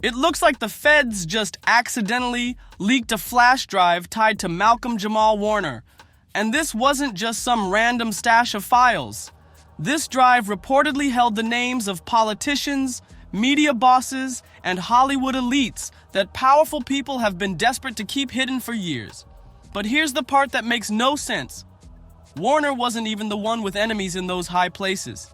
It looks like the feds just accidentally leaked a flash drive tied to Malcolm Jamal Warner. And this wasn't just some random stash of files. This drive reportedly held the names of politicians, media bosses, and Hollywood elites that powerful people have been desperate to keep hidden for years. But here's the part that makes no sense. Warner wasn't even the one with enemies in those high places.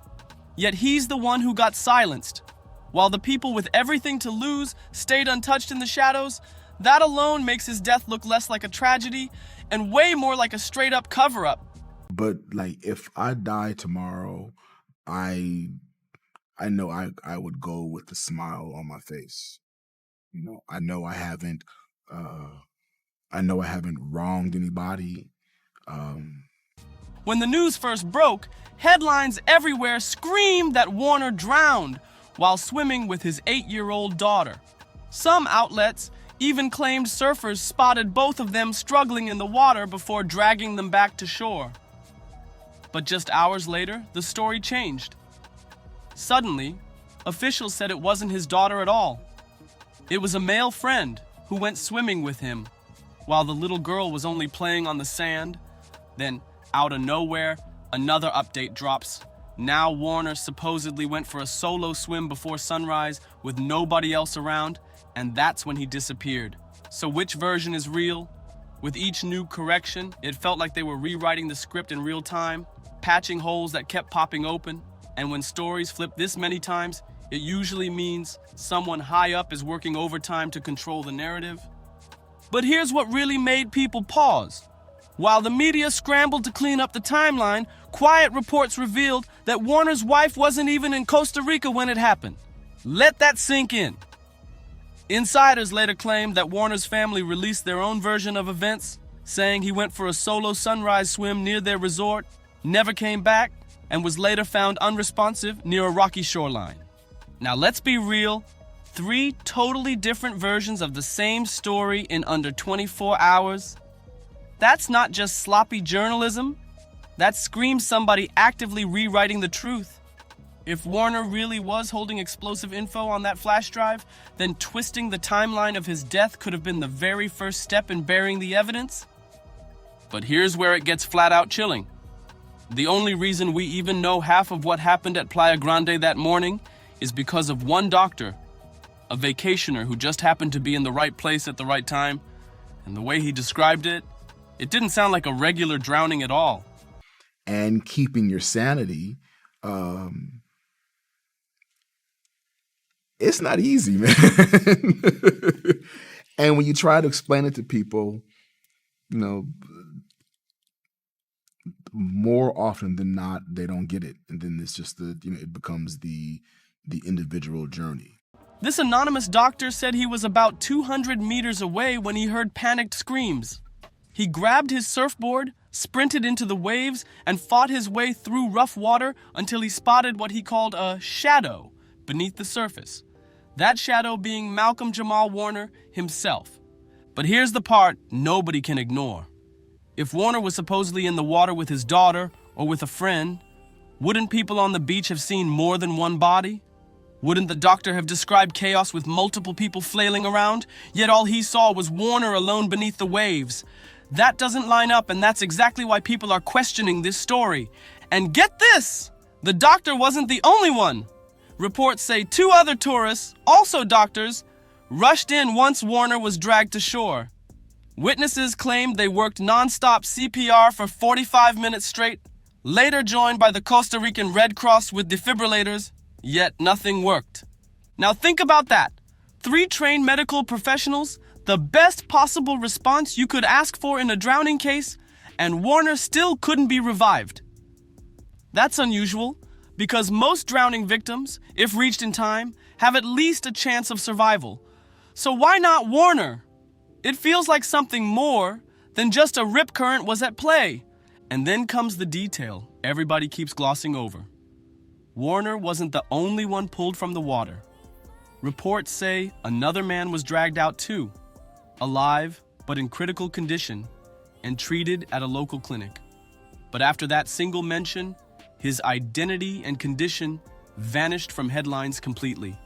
Yet he's the one who got silenced. While the people with everything to lose stayed untouched in the shadows, that alone makes his death look less like a tragedy and way more like a straight-up cover-up. But like, if I die tomorrow, I know I would go with a smile on my face. You know, I know I haven't wronged anybody. When the news first broke, headlines everywhere screamed that Warner drowned while swimming with his 8-year-old daughter. Some outlets even claimed surfers spotted both of them struggling in the water before dragging them back to shore. But just hours later, the story changed. Suddenly, officials said it wasn't his daughter at all. It was a male friend who went swimming with him, while the little girl was only playing on the sand. Then, out of nowhere, another update drops. Now Warner supposedly went for a solo swim before sunrise with nobody else around, and that's when he disappeared. So which version is real? With each new correction, it felt like they were rewriting the script in real time, patching holes that kept popping open. And when stories flip this many times, it usually means someone high up is working overtime to control the narrative. But here's what really made people pause. While the media scrambled to clean up the timeline, quiet reports revealed that Warner's wife wasn't even in Costa Rica when it happened. Let that sink in. Insiders later claimed that Warner's family released their own version of events, saying he went for a solo sunrise swim near their resort, never came back, and was later found unresponsive near a rocky shoreline. Now let's be real, 3 totally different versions of the same story in under 24 hours. That's not just sloppy journalism. That screams somebody actively rewriting the truth. If Warner really was holding explosive info on that flash drive, then twisting the timeline of his death could have been the very first step in burying the evidence. But here's where it gets flat out chilling. The only reason we even know half of what happened at Playa Grande that morning is because of one doctor, a vacationer who just happened to be in the right place at the right time, and the way he described it, it didn't sound like a regular drowning at all. And keeping your sanity, it's not easy, man. And when you try to explain it to people, you know, more often than not, they don't get it. And then it's just it becomes the individual journey. This anonymous doctor said he was about 200 meters away when he heard panicked screams. He grabbed his surfboard, sprinted into the waves, and fought his way through rough water until he spotted what he called a shadow beneath the surface. That shadow being Malcolm Jamal Warner himself. But here's the part nobody can ignore. If Warner was supposedly in the water with his daughter or with a friend, wouldn't people on the beach have seen more than one body? Wouldn't the doctor have described chaos with multiple people flailing around, yet all he saw was Warner alone beneath the waves? That doesn't line up, and that's exactly why people are questioning this story. And get this! The doctor wasn't the only one. Reports say 2 other tourists, also doctors, rushed in once Warner was dragged to shore. Witnesses claimed they worked non-stop CPR for 45 minutes straight, later joined by the Costa Rican Red Cross with defibrillators, yet nothing worked. Now think about that. 3 trained medical professionals, the best possible response you could ask for in a drowning case, and Warner still couldn't be revived. That's unusual, because most drowning victims, if reached in time, have at least a chance of survival. So why not Warner? It feels like something more than just a rip current was at play. And then comes the detail everybody keeps glossing over. Warner wasn't the only one pulled from the water. Reports say another man was dragged out too, alive but in critical condition, and treated at a local clinic. But after that single mention, his identity and condition vanished from headlines completely.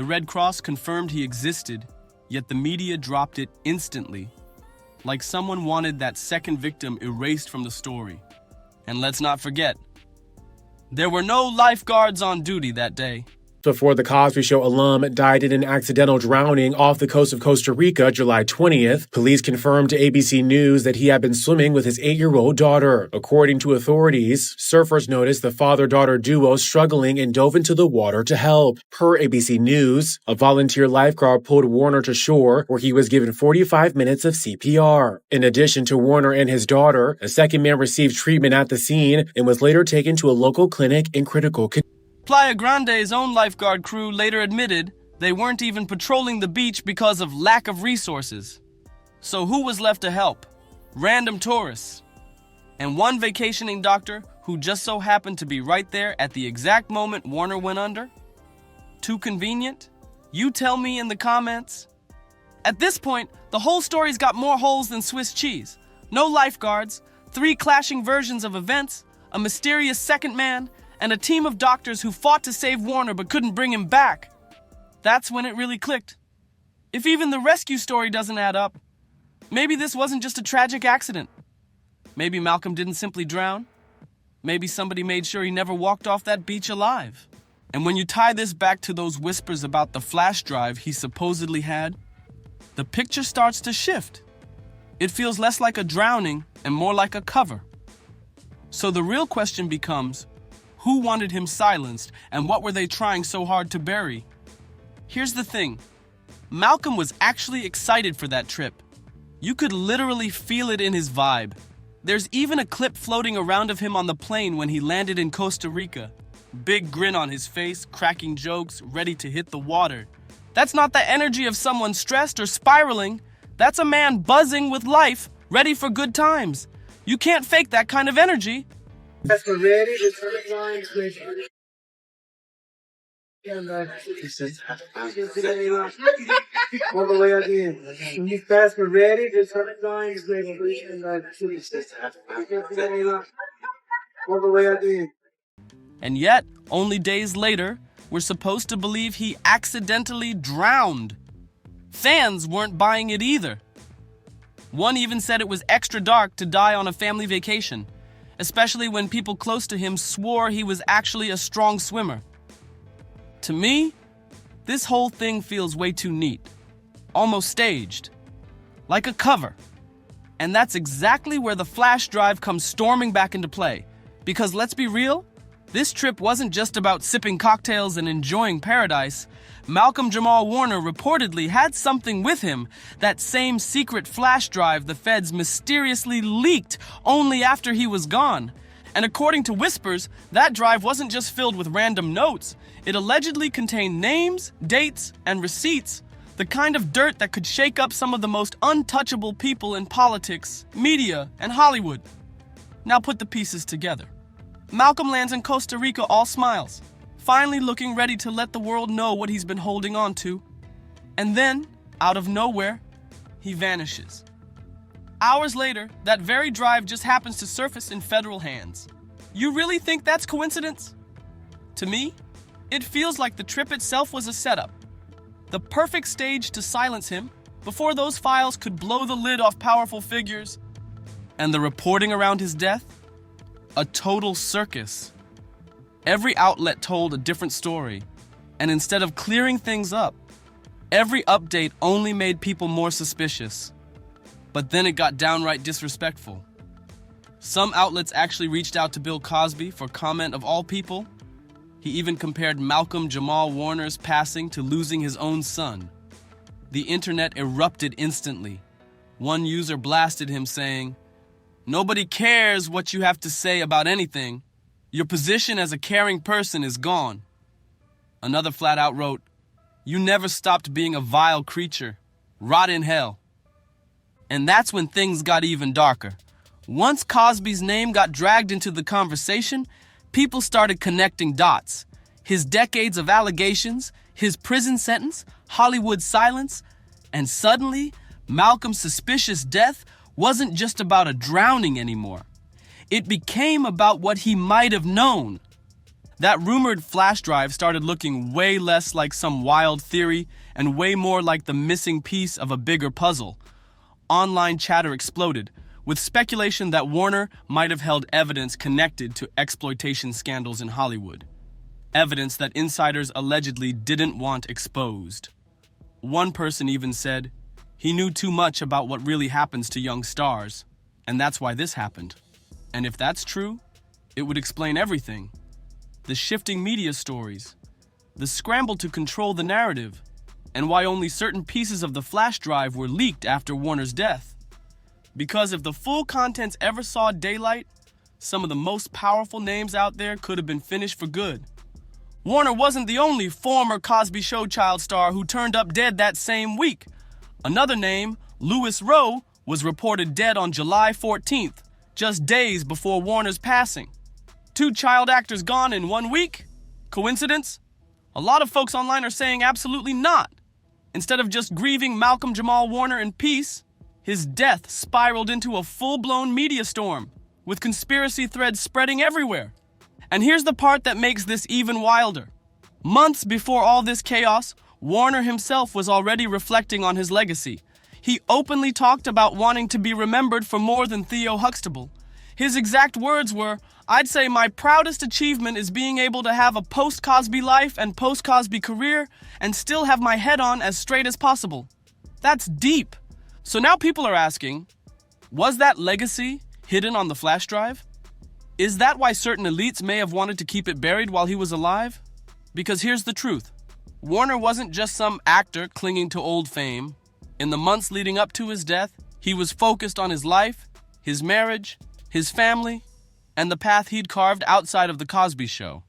The Red Cross confirmed he existed, yet the media dropped it instantly, like someone wanted that second victim erased from the story. And let's not forget, there were no lifeguards on duty that day. Before the Cosby Show alum died in an accidental drowning off the coast of Costa Rica July 20th, police confirmed to ABC News that he had been swimming with his 8-year-old daughter. According to authorities, surfers noticed the father-daughter duo struggling and dove into the water to help. Per ABC News, a volunteer lifeguard pulled Warner to shore, where he was given 45 minutes of CPR. In addition to Warner and his daughter, a second man received treatment at the scene and was later taken to a local clinic in critical condition. Playa Grande's own lifeguard crew later admitted they weren't even patrolling the beach because of lack of resources. So who was left to help? Random tourists. And one vacationing doctor who just so happened to be right there at the exact moment Warner went under? Too convenient? You tell me in the comments. At this point, the whole story's got more holes than Swiss cheese. No lifeguards, 3 clashing versions of events, a mysterious second man, and a team of doctors who fought to save Warner but couldn't bring him back. That's when it really clicked. If even the rescue story doesn't add up, maybe this wasn't just a tragic accident. Maybe Malcolm didn't simply drown. Maybe somebody made sure he never walked off that beach alive. And when you tie this back to those whispers about the flash drive he supposedly had, the picture starts to shift. It feels less like a drowning and more like a cover. So the real question becomes, who wanted him silenced, and what were they trying so hard to bury? Here's the thing. Malcolm was actually excited for that trip. You could literally feel it in his vibe. There's even a clip floating around of him on the plane when he landed in Costa Rica. Big grin on his face, cracking jokes, ready to hit the water. That's not the energy of someone stressed or spiraling. That's a man buzzing with life, ready for good times. You can't fake that kind of energy. That's for ready to turn it line switch. All the way again. When you fast for ready, just turn it line switch. All the way again. And yet, only days later, we're supposed to believe he accidentally drowned. Fans weren't buying it either. One even said it was extra dark to die on a family vacation, especially when people close to him swore he was actually a strong swimmer. To me, this whole thing feels way too neat, almost staged, like a cover. And that's exactly where the flash drive comes storming back into play. Because let's be real, this trip wasn't just about sipping cocktails and enjoying paradise. Malcolm Jamal Warner reportedly had something with him, that same secret flash drive the feds mysteriously leaked only after he was gone. And according to whispers, that drive wasn't just filled with random notes. It allegedly contained names, dates, and receipts, the kind of dirt that could shake up some of the most untouchable people in politics, media, and Hollywood. Now put the pieces together. Malcolm lands in Costa Rica all smiles, finally looking ready to let the world know what he's been holding on to. And then, out of nowhere, he vanishes. Hours later, that very drive just happens to surface in federal hands. You really think that's coincidence? To me, it feels like the trip itself was a setup. The perfect stage to silence him before those files could blow the lid off powerful figures. And the reporting around his death? A total circus. Every outlet told a different story, and instead of clearing things up, every update only made people more suspicious. But then it got downright disrespectful. Some outlets actually reached out to Bill Cosby for comment of all people. He even compared Malcolm Jamal Warner's passing to losing his own son. The internet erupted instantly. One user blasted him saying, "Nobody cares what you have to say about anything. Your position as a caring person is gone." Another flat out wrote, "You never stopped being a vile creature. Rot in hell." And that's when things got even darker. Once Cosby's name got dragged into the conversation, people started connecting dots. His decades of allegations, his prison sentence, Hollywood silence, and suddenly, Malcolm's suspicious death wasn't just about a drowning anymore. It became about what he might have known. That rumored flash drive started looking way less like some wild theory and way more like the missing piece of a bigger puzzle. Online chatter exploded, with speculation that Warner might have held evidence connected to exploitation scandals in Hollywood. Evidence that insiders allegedly didn't want exposed. One person even said, he knew too much about what really happens to young stars, and that's why this happened. And if that's true, it would explain everything. The shifting media stories, the scramble to control the narrative, and why only certain pieces of the flash drive were leaked after Warner's death. Because if the full contents ever saw daylight, some of the most powerful names out there could have been finished for good. Warner wasn't the only former Cosby Show child star who turned up dead that same week. Another name, Louis Rowe, was reported dead on July 14th, just days before Warner's passing. 2 child actors gone in 1 week? Coincidence? A lot of folks online are saying absolutely not. Instead of just grieving Malcolm Jamal Warner in peace, his death spiraled into a full-blown media storm, with conspiracy threads spreading everywhere. And here's the part that makes this even wilder. Months before all this chaos, Warner himself was already reflecting on his legacy. He openly talked about wanting to be remembered for more than Theo Huxtable. His exact words were, "I'd say my proudest achievement is being able to have a post-Cosby life and post-Cosby career and still have my head on as straight as possible." That's deep. So now people are asking, was that legacy hidden on the flash drive? Is that why certain elites may have wanted to keep it buried while he was alive? Because here's the truth. Warner wasn't just some actor clinging to old fame. In the months leading up to his death, he was focused on his life, his marriage, his family, and the path he'd carved outside of the Cosby Show.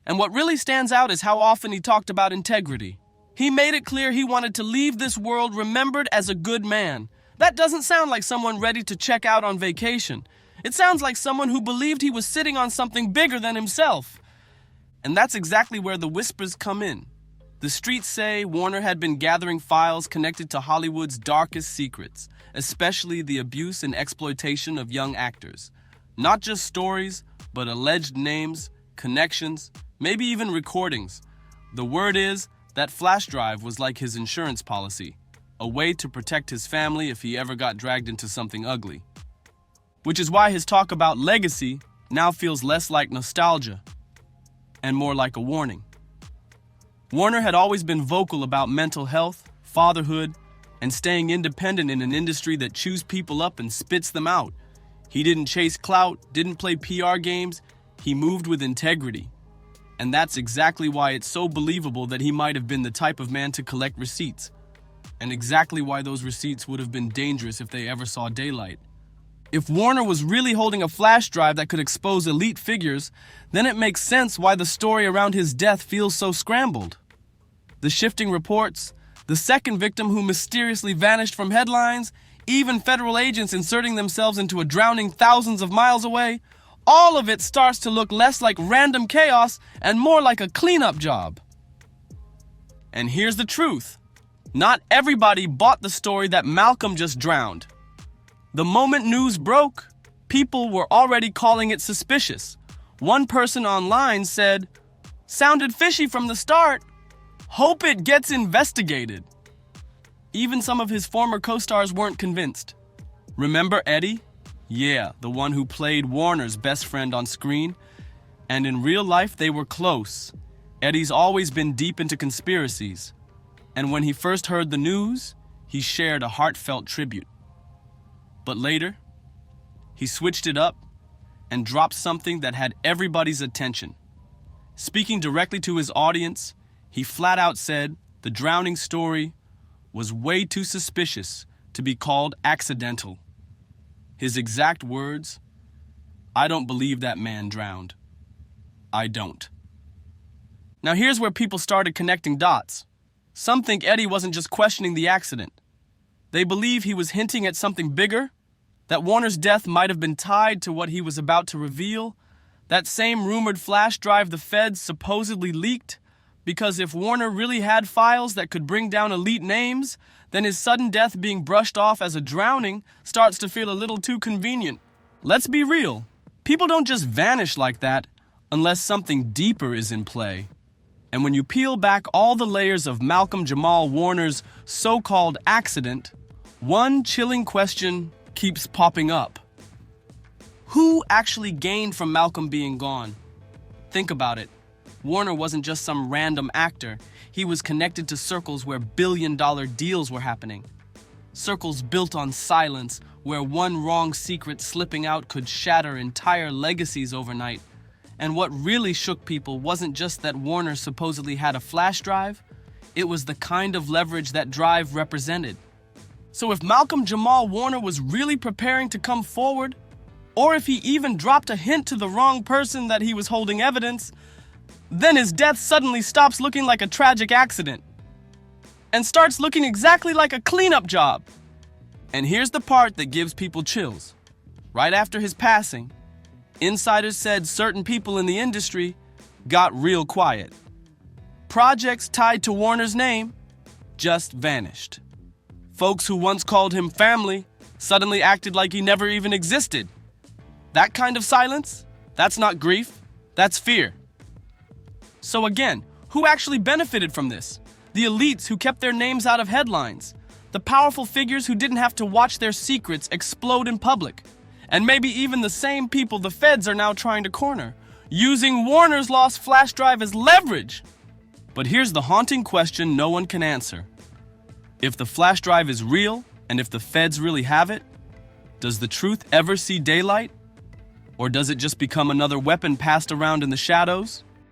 And what really stands out is how often he talked about integrity. He made it clear he wanted to leave this world remembered as a good man. That doesn't sound like someone ready to check out on vacation. It sounds like someone who believed he was sitting on something bigger than himself. And that's exactly where the whispers come in. The streets say Warner had been gathering files connected to Hollywood's darkest secrets, especially the abuse and exploitation of young actors. Not just stories, but alleged names, connections, maybe even recordings. The word is that flash drive was like his insurance policy, a way to protect his family if he ever got dragged into something ugly. Which is why his talk about legacy now feels less like nostalgia and more like a warning. Warner had always been vocal about mental health, fatherhood, and staying independent in an industry that chews people up and spits them out. He didn't chase clout, didn't play PR games, he moved with integrity. And that's exactly why it's so believable that he might have been the type of man to collect receipts. And exactly why those receipts would have been dangerous if they ever saw daylight. If Warner was really holding a flash drive that could expose elite figures, then it makes sense why the story around his death feels so scrambled. The shifting reports, the second victim who mysteriously vanished from headlines, even federal agents inserting themselves into a drowning thousands of miles away, all of it starts to look less like random chaos and more like a cleanup job. And here's the truth. Not everybody bought the story that Malcolm just drowned. The moment news broke, people were already calling it suspicious. One person online said, "Sounded fishy from the start. Hope it gets investigated." Even some of his former co-stars weren't convinced. Remember Eddie? Yeah, the one who played Warner's best friend on screen. And in real life, they were close. Eddie's always been deep into conspiracies. And when he first heard the news, he shared a heartfelt tribute. But later, he switched it up and dropped something that had everybody's attention. Speaking directly to his audience, he flat out said the drowning story was way too suspicious to be called accidental. His exact words, "I don't believe that man drowned. I don't." Now here's where people started connecting dots. Some think Eddie wasn't just questioning the accident. They believe he was hinting at something bigger, that Warner's death might have been tied to what he was about to reveal, that same rumored flash drive the feds supposedly leaked, because if Warner really had files that could bring down elite names, then his sudden death being brushed off as a drowning starts to feel a little too convenient. Let's be real. People don't just vanish like that. unless something deeper is in play. And when you peel back all the layers of Malcolm Jamal Warner's so-called accident, one chilling question keeps popping up. Who actually gained from Malcolm being gone? Think about it. Warner wasn't just some random actor. He was connected to circles where billion-dollar deals were happening. Circles built on silence, where one wrong secret slipping out could shatter entire legacies overnight. And what really shook people wasn't just that Warner supposedly had a flash drive, it was the kind of leverage that drive represented. So if Malcolm Jamal Warner was really preparing to come forward, or if he even dropped a hint to the wrong person that he was holding evidence, then his death suddenly stops looking like a tragic accident and starts looking exactly like a cleanup job. And here's the part that gives people chills. Right after his passing, insiders said certain people in the industry got real quiet. Projects tied to Warner's name just vanished. Folks who once called him family suddenly acted like he never even existed. That kind of silence, that's not grief, that's fear. So again, who actually benefited from this? The elites who kept their names out of headlines, the powerful figures who didn't have to watch their secrets explode in public, and maybe even the same people the feds are now trying to corner, using Warner's lost flash drive as leverage. But here's the haunting question no one can answer. If the flash drive is real, and if the feds really have it, does the truth ever see daylight? Or does it just become another weapon passed around in the shadows?